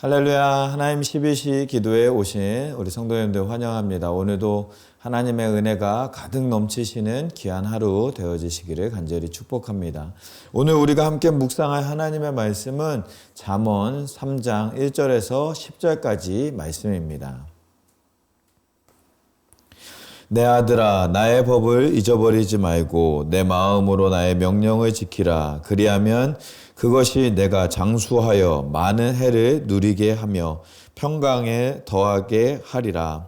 할렐루야. 하나님 12시 기도에 오신 우리 성도님들 환영합니다. 오늘도 하나님의 은혜가 가득 넘치시는 귀한 하루 되어지시기를 간절히 축복합니다. 오늘 우리가 함께 묵상할 하나님의 말씀은 잠언 3장 1절에서 10절까지 말씀입니다. 내 아들아, 나의 법을 잊어버리지 말고 내 마음으로 나의 명령을 지키라. 그리하면 그것이 내가 장수하여 많은 해를 누리게 하며 평강에 더하게 하리라.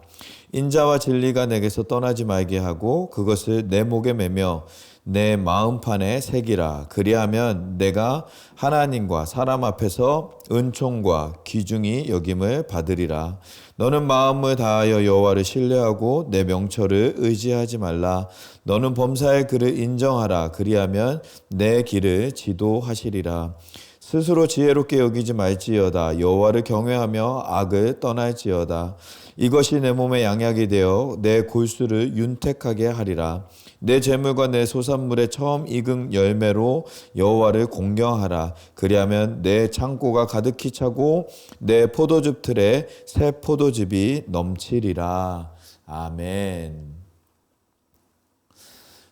인자와 진리가 내게서 떠나지 말게 하고 그것을 내 목에 매며 내 마음판에 새기라. 그리하면 내가 하나님과 사람 앞에서 은총과 귀중히 여김을 받으리라. 너는 마음을 다하여 여호와를 신뢰하고 내 명철을 의지하지 말라. 너는 범사의 그를 인정하라. 그리하면 내 길을 지도하시리라. 스스로 지혜롭게 여기지 말지어다. 여호와를 경외하며 악을 떠날지어다. 이것이 내 몸에 양약이 되어 내 골수를 윤택하게 하리라. 내 재물과 내 소산물의 처음 익은 열매로 여호와를 공경하라. 그리하면 내 창고가 가득히 차고 내 포도즙 틀에 새 포도즙이 넘치리라. 아멘.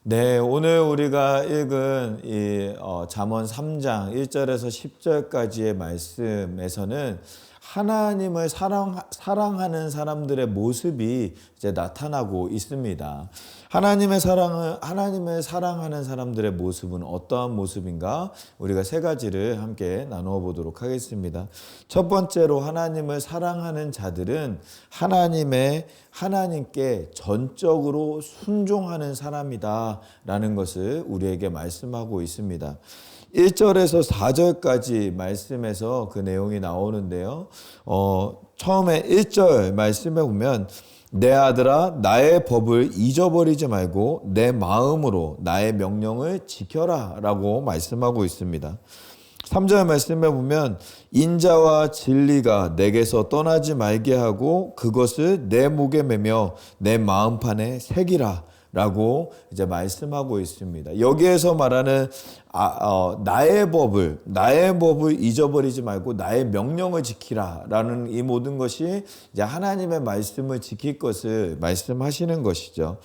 네, 오늘 우리가 읽은 이 잠언 3장 1절에서 10절까지의 말씀에서는 하나님을 사랑하는 사람들의 모습이 이제 나타나고 있습니다. 하나님을 사랑하는 사람들의 모습은 어떠한 모습인가? 우리가 세 가지를 함께 나누어 보도록 하겠습니다. 첫 번째로 하나님을 사랑하는 자들은 하나님께 전적으로 순종하는 사람이다라는 것을 우리에게 말씀하고 있습니다. 1절에서 4절까지 말씀에서 그 내용이 나오는데요. 처음에 1절 말씀에 보면 내 아들아 나의 법을 잊어버리지 말고 내 마음으로 나의 명령을 지켜라 라고 말씀하고 있습니다. 3절 말씀에 보면 인자와 진리가 내게서 떠나지 말게 하고 그것을 내 목에 매며 내 마음판에 새기라 라고 이제 말씀하고 있습니다. 여기에서 말하는 나의 법을 잊어버리지 말고 나의 명령을 지키라라는 이 모든 것이 이제 하나님의 말씀을 지킬 것을 말씀하시는 것이죠.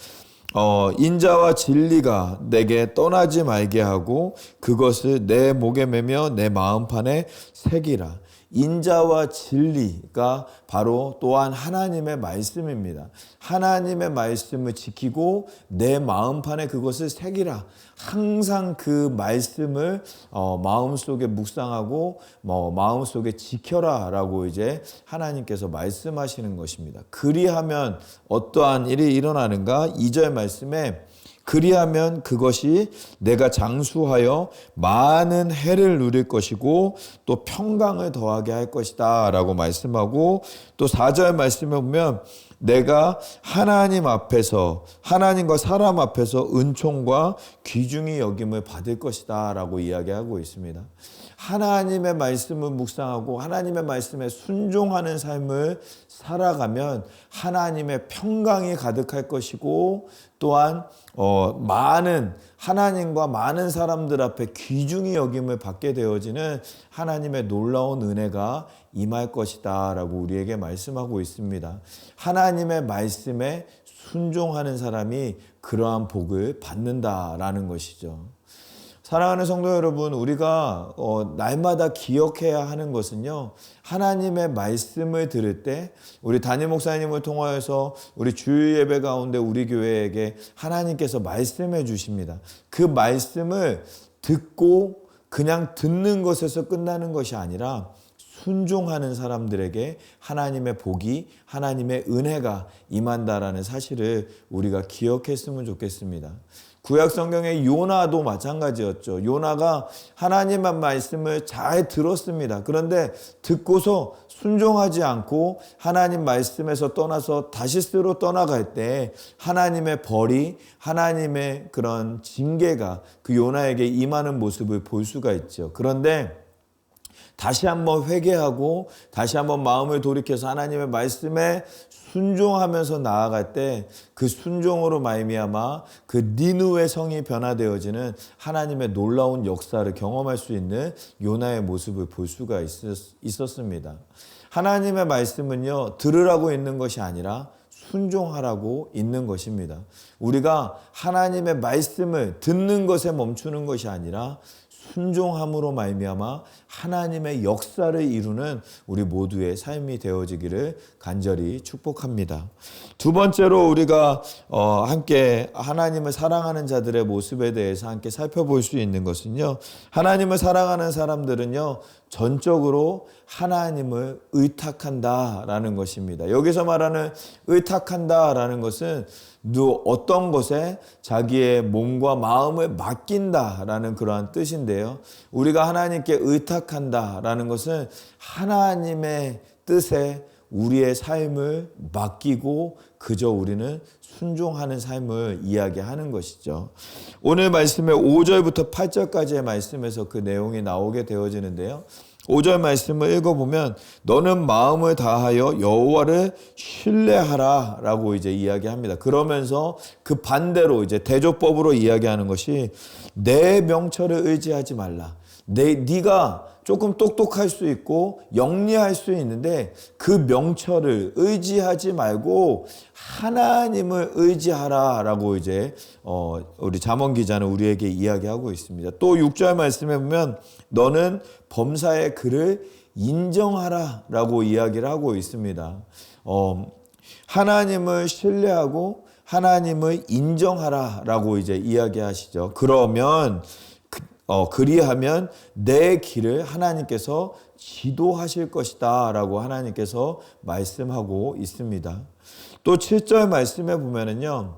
인자와 진리가 내게 떠나지 말게 하고 그것을 내 목에 매며 내 마음판에 새기라. 인자와 진리가 바로 또한 하나님의 말씀입니다. 하나님의 말씀을 지키고 내 마음판에 그것을 새기라. 항상 그 말씀을 마음속에 묵상하고 마음속에 지켜라 라고 이제 하나님께서 말씀하시는 것입니다. 그리하면 어떠한 일이 일어나는가? 2절 말씀에 그리하면 그것이 내가 장수하여 많은 해를 누릴 것이고 또 평강을 더하게 할 것이다 라고 말씀하고 또 4절 말씀에 보면 내가 하나님과 사람 앞에서 은총과 귀중히 여김을 받을 것이다 라고 이야기하고 있습니다. 하나님의 말씀을 묵상하고 하나님의 말씀에 순종하는 삶을 살아가면 하나님의 평강이 가득할 것이고 또한 하나님과 많은 사람들 앞에 귀중히 여김을 받게 되어지는 하나님의 놀라운 은혜가 임할 것이다 라고 우리에게 말씀하고 있습니다. 하나님의 말씀에 순종하는 사람이 그러한 복을 받는다라는 것이죠. 사랑하는 성도 여러분, 우리가 날마다 기억해야 하는 것은요, 하나님의 말씀을 들을 때 우리 담임 목사님을 통하여서 우리 주일 예배 가운데 우리 교회에게 하나님께서 말씀해 주십니다. 그 말씀을 듣고 그냥 듣는 것에서 끝나는 것이 아니라 순종하는 사람들에게 하나님의 복이, 하나님의 은혜가 임한다라는 사실을 우리가 기억했으면 좋겠습니다. 구약 성경의 요나도 마찬가지였죠. 요나가 하나님의 말씀을 잘 들었습니다. 그런데 듣고서 순종하지 않고 하나님 말씀에서 떠나서 다시스로 떠나갈 때 하나님의 벌이, 하나님의 그런 징계가 그 요나에게 임하는 모습을 볼 수가 있죠. 그런데 다시 한번 회개하고 다시 한번 마음을 돌이켜서 하나님의 말씀에 순종하면서 나아갈 때 그 순종으로 말미암아 그 니느웨 성이 변화되어지는 하나님의 놀라운 역사를 경험할 수 있는 요나의 모습을 볼 수가 있었습니다. 하나님의 말씀은요, 들으라고 있는 것이 아니라 순종하라고 있는 것입니다. 우리가 하나님의 말씀을 듣는 것에 멈추는 것이 아니라 순종함으로 말미암아 하나님의 역사를 이루는 우리 모두의 삶이 되어지기를 간절히 축복합니다. 두 번째로 우리가 함께 하나님을 사랑하는 자들의 모습에 대해서 함께 살펴볼 수 있는 것은요, 하나님을 사랑하는 사람들은요, 전적으로 하나님을 의탁한다라는 것입니다. 여기서 말하는 의탁한다라는 것은 어떤 것에 자기의 몸과 마음을 맡긴다라는 그러한 뜻인데요. 우리가 하나님께 의탁한다라는 것은 하나님의 뜻에 우리의 삶을 맡기고 그저 우리는 순종하는 삶을 이야기하는 것이죠. 오늘 말씀의 5절부터 8절까지의 말씀에서 그 내용이 나오게 되어지는데요. 5절 말씀을 읽어보면 너는 마음을 다하여 여호와를 신뢰하라 라고 이제 이야기합니다. 그러면서 그 반대로 이제 대조법으로 이야기하는 것이 내 명철을 의지하지 말라. 네가 조금 똑똑할 수 있고 영리할 수 있는데 그 명철을 의지하지 말고 하나님을 의지하라 라고 이제 우리 잠언 기자는 우리에게 이야기하고 있습니다. 또 6절 말씀에 보면 너는 범사의 그를 인정하라 라고 이야기를 하고 있습니다. 하나님을 신뢰하고 하나님을 인정하라 라고 이제 이야기하시죠. 그러면 그리하면 내 길을 하나님께서 지도하실 것이다 라고 하나님께서 말씀하고 있습니다. 또 7절 말씀에 보면은요,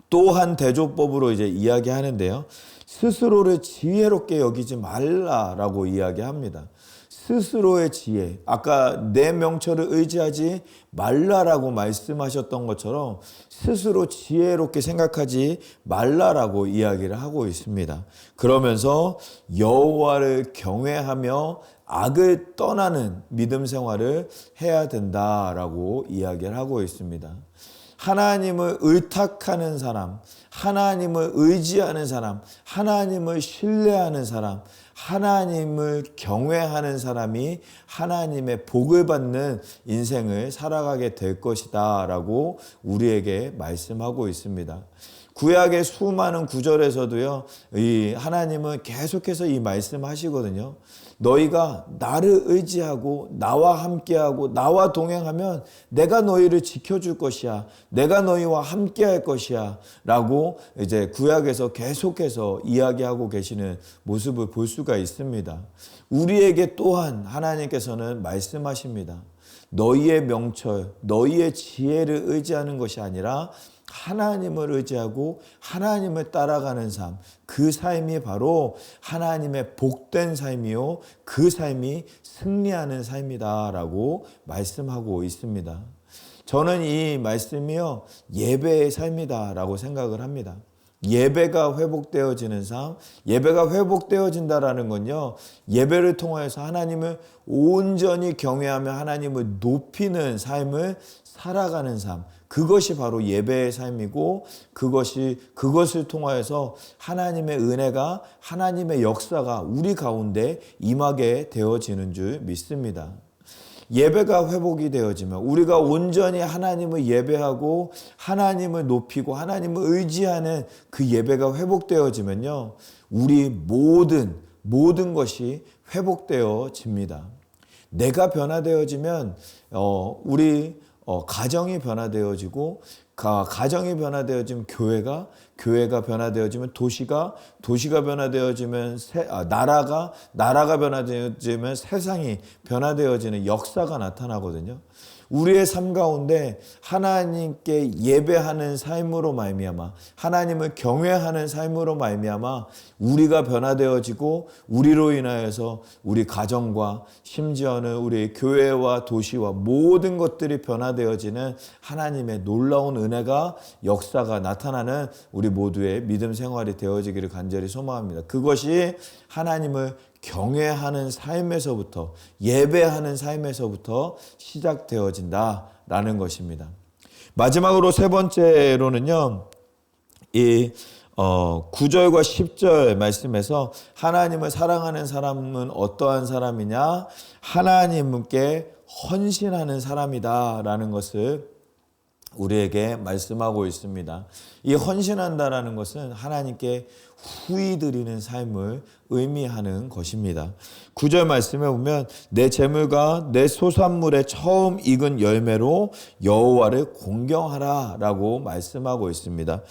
또한 대조법으로 이제 이야기하는데요. 스스로를 지혜롭게 여기지 말라라고 이야기합니다. 스스로의 지혜, 아까 내 명철을 의지하지 말라라고 말씀하셨던 것처럼 스스로 지혜롭게 생각하지 말라라고 이야기를 하고 있습니다. 그러면서 여호와를 경외하며 악을 떠나는 믿음 생활을 해야 된다라고 이야기를 하고 있습니다. 하나님을 의탁하는 사람, 하나님을 의지하는 사람, 하나님을 신뢰하는 사람, 하나님을 경외하는 사람이 하나님의 복을 받는 인생을 살아가게 될 것이다 라고 우리에게 말씀하고 있습니다. 구약의 수많은 구절에서도요, 이 하나님은 계속해서 이 말씀하시거든요. 너희가 나를 의지하고 나와 함께하고 나와 동행하면 내가 너희를 지켜줄 것이야. 내가 너희와 함께할 것이야. 라고 이제 구약에서 계속해서 이야기하고 계시는 모습을 볼 수가 있습니다. 우리에게 또한 하나님께서는 말씀하십니다. 너희의 명철, 너희의 지혜를 의지하는 것이 아니라 하나님을 의지하고 하나님을 따라가는 삶, 그 삶이 바로 하나님의 복된 삶이요, 그 삶이 승리하는 삶이다라고 말씀하고 있습니다. 저는 이 말씀이요, 예배의 삶이다라고 생각을 합니다. 예배가 회복되어지는 삶, 예배가 회복되어진다라는 건요, 예배를 통해서 하나님을 온전히 경외하며 하나님을 높이는 삶을 살아가는 삶, 그것이 바로 예배의 삶이고 그것을 통하여서 하나님의 은혜가, 하나님의 역사가 우리 가운데 임하게 되어지는 줄 믿습니다. 예배가 회복이 되어지면 우리가 온전히 하나님을 예배하고 하나님을 높이고 하나님을 의지하는 그 예배가 회복되어지면요, 우리 모든 것이 회복되어집니다. 내가 변화되어지면 우리 가정이 변화되어지고 가정이 변화되어지면 교회가 변화되어지면 도시가 변화되어지면 나라가 변화되어지면 세상이 변화되어지는 역사가 나타나거든요. 우리의 삶 가운데 하나님께 예배하는 삶으로 말미암아 하나님을 경외하는 삶으로 말미암아 우리가 변화되어지고 우리로 인하여서 우리 가정과 심지어는 우리 교회와 도시와 모든 것들이 변화되어지는 하나님의 놀라운 은혜가 역사가 나타나는 우리 모두의 믿음 생활이 되어지기를 간절히 소망합니다. 그것이 하나님을 경외하는 삶에서부터, 예배하는 삶에서부터 시작되어진다라는 것입니다. 마지막으로 세 번째로는요, 이 9절과 10절 말씀에서 하나님을 사랑하는 사람은 어떠한 사람이냐? 하나님께 헌신하는 사람이다라는 것을 우리에게 말씀하고 있습니다. 이 헌신한다라는 것은 하나님께 후히 드리는 삶을 의미하는 것입니다. 9절 말씀에 보면 내 재물과 내 소산물의 처음 익은 열매로 여호와를 공경하라 라고 말씀하고 있습니다.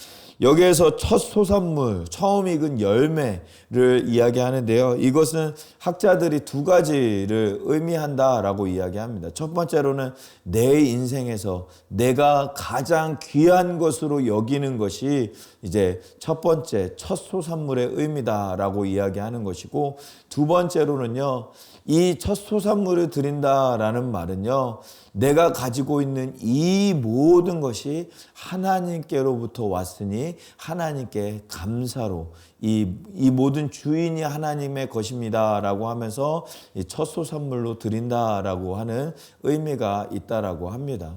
여기에서 첫 소산물, 처음 익은 열매를 이야기하는데요. 이것은 학자들이 두 가지를 의미한다라고 이야기합니다. 첫 번째로는 내 인생에서 내가 가장 귀한 것으로 여기는 것이 이제 첫 번째, 첫 소산물의 의미다라고 이야기하는 것이고, 두 번째로는요, 이 첫 소산물을 드린다라는 말은요, 내가 가지고 있는 이 모든 것이 하나님께로부터 왔으니 하나님께 감사로 이 모든 주인이 하나님의 것입니다 라고 하면서 첫 소산물로 드린다라고 하는 의미가 있다라고 합니다.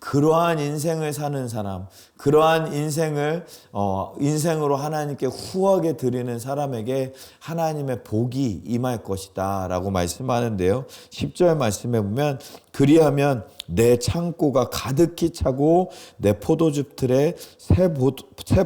그러한 인생을 사는 사람, 그러한 인생으로 하나님께 후하게 드리는 사람에게 하나님의 복이 임할 것이다 라고 말씀하는데요. 10절 말씀에 보면 그리하면 내 창고가 가득히 차고 내 포도즙 틀에 새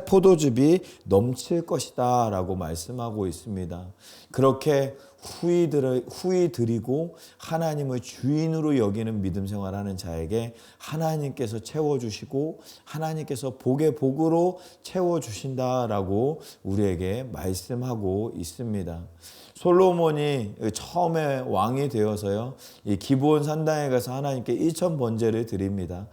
포도즙이 넘칠 것이다 라고 말씀하고 있습니다. 그렇게 후히 드리고 하나님을 주인으로 여기는 믿음 생활하는 자에게 하나님께서 채워주시고 하나님께서 복의 복으로 채워주신다라고 우리에게 말씀하고 있습니다. 솔로몬이 처음에 왕이 되어서요, 이 기브온 산당에 가서 하나님께 1천 번제를 드립니다.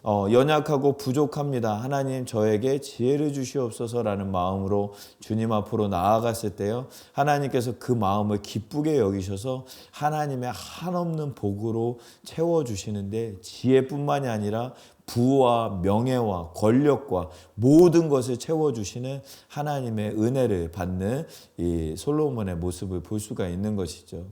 연약하고 부족합니다. 하나님 저에게 지혜를 주시옵소서라는 마음으로 주님 앞으로 나아갔을 때요, 하나님께서 그 마음을 기쁘게 여기셔서 하나님의 한없는 복으로 채워주시는데, 지혜뿐만이 아니라 부와 명예와 권력과 모든 것을 채워주시는 하나님의 은혜를 받는 이 솔로몬의 모습을 볼 수가 있는 것이죠.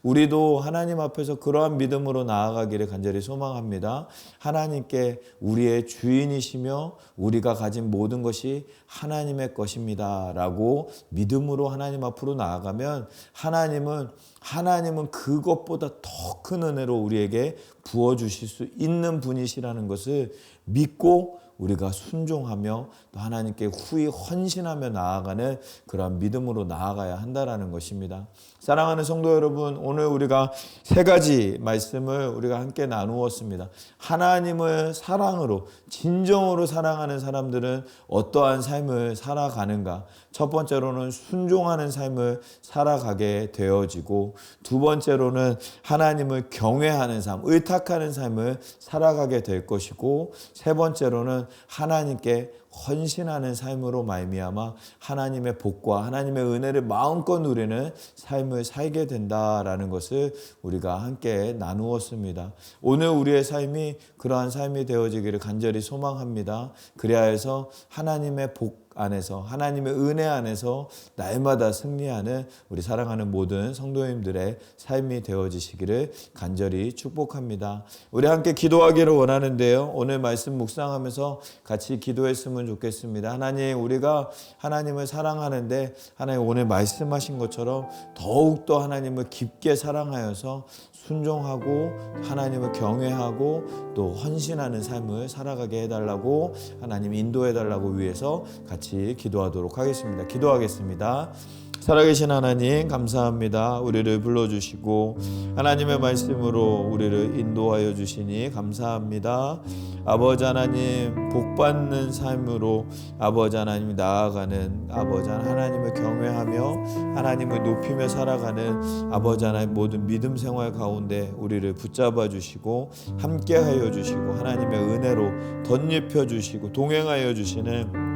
우리도 하나님 앞에서 그러한 믿음으로 나아가기를 간절히 소망합니다. 하나님께 우리의 주인이시며 우리가 가진 모든 것이 하나님의 것입니다 라고 믿음으로 하나님 앞으로 나아가면 하나님은 그것보다 더 큰 은혜로 우리에게 부어주실 수 있는 분이시라는 것을 믿고 우리가 순종하며 또 하나님께 후히 헌신하며 나아가는 그러한 믿음으로 나아가야 한다는 것입니다. 사랑하는 성도 여러분, 오늘 우리가 세 가지 말씀을 우리가 함께 나누었습니다. 하나님을 사랑으로, 진정으로 사랑하는 사람들은 어떠한 삶을 살아가는가? 첫 번째로는 순종하는 삶을 살아가게 되어지고, 두 번째로는 하나님을 경외하는 삶, 의탁하는 삶을 살아가게 될 것이고, 세 번째로는 하나님께 헌신하는 삶으로 말미암아 하나님의 복과 하나님의 은혜를 마음껏 누리는 삶을 살게 된다라는 것을 우리가 함께 나누었습니다. 오늘 우리의 삶이 그러한 삶이 되어지기를 간절히 소망합니다. 그래야 해서 하나님의 복 안에서, 하나님의 은혜 안에서 날마다 승리하는 우리 사랑하는 모든 성도님들의 삶이 되어지시기를 간절히 축복합니다. 우리 함께 기도하기를 원하는데요, 오늘 말씀 묵상하면서 같이 기도했으면 좋겠습니다. 하나님, 우리가 하나님을 사랑하는데 하나님 오늘 말씀하신 것처럼 더욱더 하나님을 깊게 사랑하여서 순종하고 하나님을 경외하고 또 헌신하는 삶을 살아가게 해달라고, 하나님 인도해달라고 위해서 같이 기도하도록 하겠습니다. 기도하겠습니다. 살아계신 하나님, 감사합니다. 우리를 불러주시고 하나님의 말씀으로 우리를 인도하여 주시니 감사합니다. 아버지 하나님, 복받는 삶으로 아버지 하나님 나아가는, 아버지 하나님을 경외하며 하나님을 높이며 살아가는 아버지 하나님 모든 믿음 생활 가운데 우리를 붙잡아 주시고 함께하여 주시고 하나님의 은혜로 덧입혀 주시고 동행하여 주시는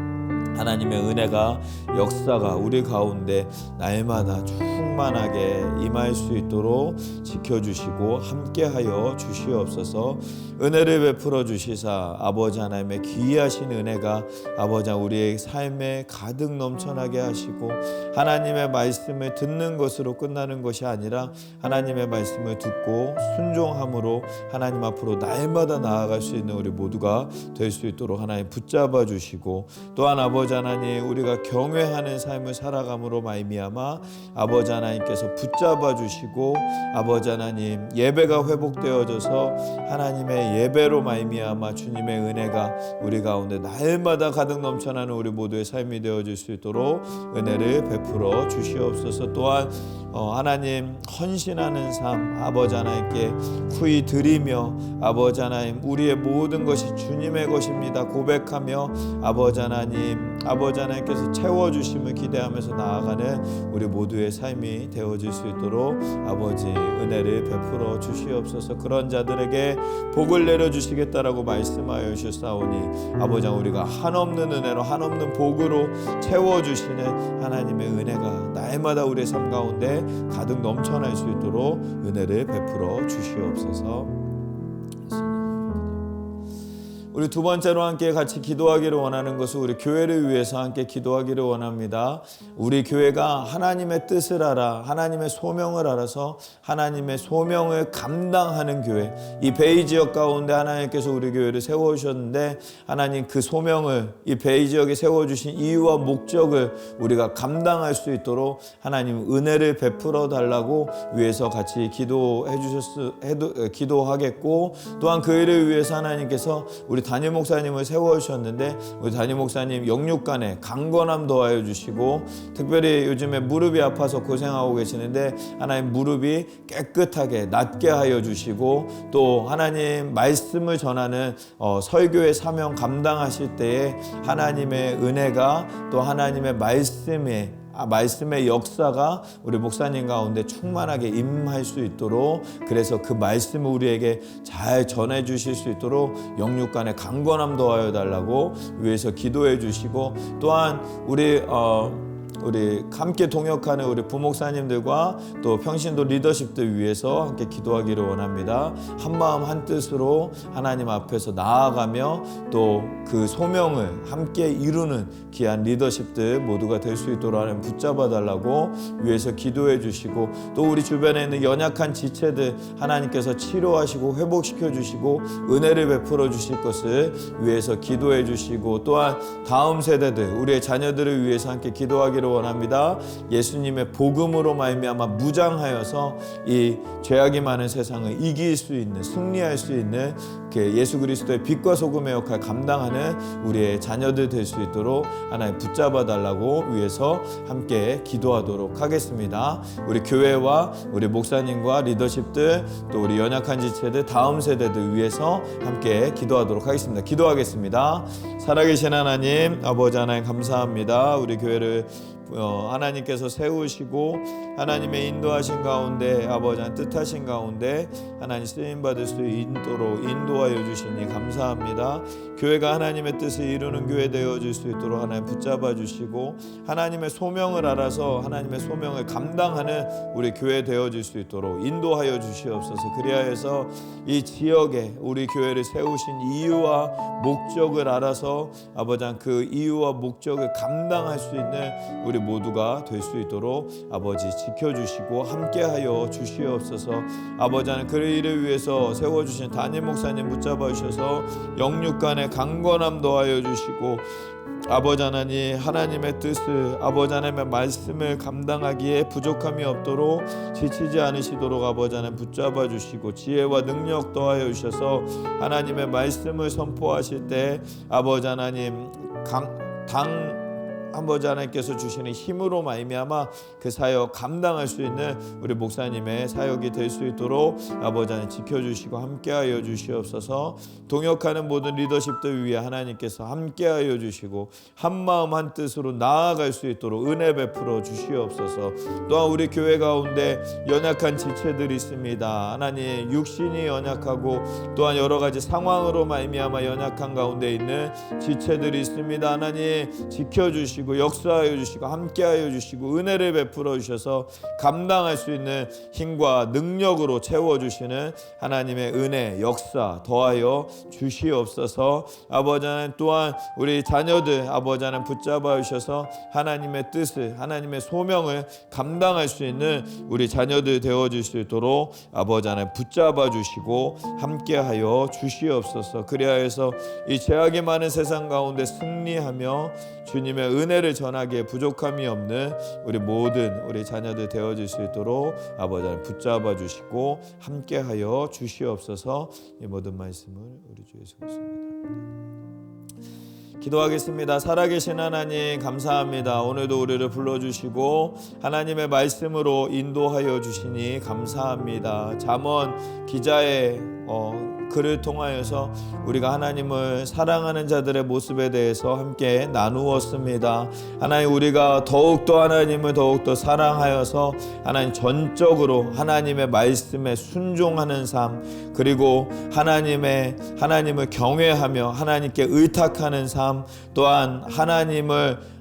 하나님의 은혜가, 역사가 우리 가운데 날마다 쭉 충만하게 임할 수 있도록 지켜주시고 함께하여 주시옵소서. 은혜를 베풀어 주시사 아버지 하나님의 귀하신 은혜가 아버지 우리의 삶에 가득 넘쳐나게 하시고, 하나님의 말씀을 듣는 것으로 끝나는 것이 아니라 하나님의 말씀을 듣고 순종함으로 하나님 앞으로 날마다 나아갈 수 있는 우리 모두가 될 수 있도록 하나님 붙잡아 주시고, 또한 아버지 하나님 우리가 경외하는 삶을 살아감으로 말미암아 아버지 하나님께서 붙잡아 주시고, 아버지 하나님 예배가 회복되어져서 하나님의 예배로 말미암아 주님의 은혜가 우리 가운데 날마다 가득 넘쳐나는 우리 모두의 삶이 되어질 수 있도록 은혜를 베풀어 주시옵소서. 또한 하나님 헌신하는 삶 아버지 하나님께 후히 드리며, 아버지 하나님 우리의 모든 것이 주님의 것입니다 고백하며 아버지 하나님께서 채워주심을 기대하면서 나아가는 우리 모두의 삶이 되어질 수 있도록 아버지 은혜를 베풀어 주시옵소서. 그런 자들에게 복을 내려주시겠다라고 말씀하여 주셨사오니 아버지 우리가 한없는 은혜로 한없는 복으로 채워주시는 하나님의 은혜가 날마다 우리의 삶 가운데 가득 넘쳐날 수 있도록 은혜를 베풀어 주시옵소서. 우리 두 번째로 함께 같이 기도하기를 원하는 것은 우리 교회를 위해서 함께 기도하기를 원합니다. 우리 교회가 하나님의 뜻을 알아 하나님의 소명을 알아서 하나님의 소명을 감당하는 교회, 이 베이 지역 가운데 하나님께서 우리 교회를 세워주셨는데 하나님 그 소명을 이 베이 지역에 세워주신 이유와 목적을 우리가 감당할 수 있도록 하나님 은혜를 베풀어 달라고 위해서 같이 기도하겠고, 또한 그 일을 위해서 하나님께서 우리 담임 목사님을 세워주셨는데 우리 담임 목사님 영육간에 강건함 더하여 주시고, 특별히 요즘에 무릎이 아파서 고생하고 계시는데 하나님 무릎이 깨끗하게 낫게 하여 주시고, 또 하나님 말씀을 전하는 설교의 사명 감당하실 때에 하나님의 은혜가 또 하나님의 말씀의 역사가 우리 목사님 가운데 충만하게 임할 수 있도록, 그래서 그 말씀을 우리에게 잘 전해 주실 수 있도록 영육간에 강건함 더하여 달라고 위해서 기도해 주시고, 또한 우리 함께 동역하는 우리 부목사님들과 또 평신도 리더십들 위해서 함께 기도하기를 원합니다. 한 마음 한 뜻으로 하나님 앞에서 나아가며 또 그 소명을 함께 이루는 귀한 리더십들 모두가 될 수 있도록 하나님 붙잡아 달라고 위해서 기도해 주시고, 또 우리 주변에 있는 연약한 지체들 하나님께서 치료하시고 회복시켜 주시고 은혜를 베풀어 주실 것을 위해서 기도해 주시고, 또한 다음 세대들 우리의 자녀들을 위해서 함께 기도하기를 원합니다. 예수님의 복음으로 말미암아 무장하여서 이 죄악이 많은 세상을 이길 수 있는, 승리할 수 있는 예수 그리스도의 빛과 소금의 역할 감당하는 우리의 자녀들 될 수 있도록 하나님 붙잡아 달라고 위해서 함께 기도하도록 하겠습니다. 우리 교회와 우리 목사님과 리더십들 또 우리 연약한 지체들 다음 세대들 위해서 함께 기도하도록 하겠습니다. 기도하겠습니다. 살아계신 하나님 아버지 하나님 감사합니다. 우리 교회를 하나님께서 세우시고 하나님의 인도하신 가운데 아버지 하나님 뜻하신 가운데 하나님 쓰임받을 수 있도록 인도하여 주시니 감사합니다. 교회가 하나님의 뜻을 이루는 교회 되어질 수 있도록 하나님 붙잡아 주시고, 하나님의 소명을 알아서 하나님의 소명을 감당하는 우리 교회 되어질 수 있도록 인도하여 주시옵소서. 그리하여서 이 지역에 우리 교회를 세우신 이유와 목적을 알아서 아버지 하나님 그 이유와 목적을 감당할 수 있는 우리 모두가 될 수 있도록 아버지 지켜주시고 함께하여 주시옵소서. 아버지 하나님 그 일을 위해서 세워주신 담임 목사님 붙잡아 주셔서 영육간에 강건함 더하여 주시고, 아버지 하나님 하나님의 뜻을 아버지 하나님의 말씀을 감당하기에 부족함이 없도록 지치지 않으시도록 아버지 하나님 붙잡아 주시고 지혜와 능력 더하여 주셔서 하나님의 말씀을 선포하실 때 아버지 하나님 아버지 하나님께서 주시는 힘으로 말미암아 그 사역 감당할 수 있는 우리 목사님의 사역이 될 수 있도록 아버지 하나님 지켜주시고 함께하여 주시옵소서. 동역하는 모든 리더십들 위해 하나님께서 함께하여 주시고 한마음 한뜻으로 나아갈 수 있도록 은혜 베풀어 주시옵소서. 또한 우리 교회 가운데 연약한 지체들이 있습니다. 하나님 육신이 연약하고 또한 여러 가지 상황으로 말미암아 연약한 가운데 있는 지체들이 있습니다. 하나님 지켜주시고 주시고 역사하여 주시고 함께하여 주시고 은혜를 베풀어 주셔서 감당할 수 있는 힘과 능력으로 채워주시는 하나님의 은혜 역사 더하여 주시옵소서. 아버지 하나님 또한 우리 자녀들 아버지 하나님 붙잡아 주셔서 하나님의 뜻을 하나님의 소명을 감당할 수 있는 우리 자녀들 되어줄 수 있도록 아버지 하나님 붙잡아 주시고 함께하여 주시옵소서. 그리하여서 이 죄악이 많은 세상 가운데 승리하며 주님의 은혜를 전하기에 부족함이 없는 우리 모든 우리 자녀들 되어질 수 있도록 아버지 하나님 붙잡아 주시고 함께하여 주시옵소서. 이 모든 말씀을 우리 주 예수 그리스도입니다. 기도하겠습니다. 살아계신 하나님 감사합니다. 오늘도 우리를 불러주시고 하나님의 말씀으로 인도하여 주시니 감사합니다. 잠언 기자의 글을 통하여서 우리가 하나님을 사랑하는 자들의 모습에 대해서 함께 나누었습니다. 하나님 우리가 더욱더 하나님을 더욱더 사랑하여서 하나님 전적으로 하나님의 말씀에 순종하는 삶 그리고 하나님을 경외하며 하나님께 의탁하는 삶 또한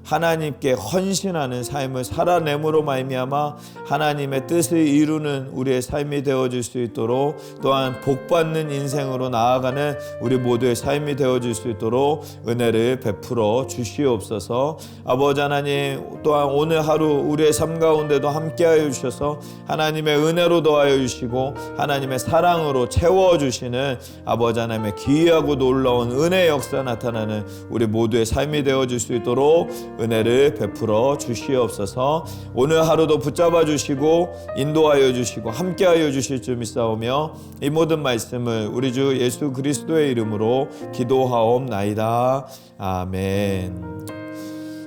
하나님께 헌신하는 삶을 살아내므로 말미암아 하나님의 뜻을 이루는 우리의 삶이 되어질 수 있도록 또한 복받는 인생으로 나아가는 우리 모두의 삶이 되어질 수 있도록 은혜를 베풀어 주시옵소서. 아버지 하나님 또한 오늘 하루 우리의 삶 가운데도 함께하여 주셔서 하나님의 은혜로 더하여 주시고 하나님의 사랑으로 채워주시는 아버지 하나님의 기이하고 놀라운 은혜의 역사 나타나는 우리 모두의 삶이 되어질 수 있도록 은혜를 베풀어 주시옵소서. 오늘 하루도 붙잡아 주시고 인도하여 주시고 함께하여 주실 줄 믿사오며 이 모든 말씀을 우리 주 예수 그리스도의 이름으로 기도하옵나이다. 아멘.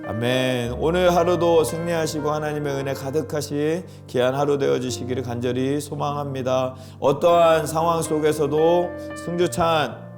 아멘. 오늘 하루도 승리하시고 하나님의 은혜 가득하신 귀한 하루 되어주시기를 간절히 소망합니다. 어떠한 상황 속에서도 승주찬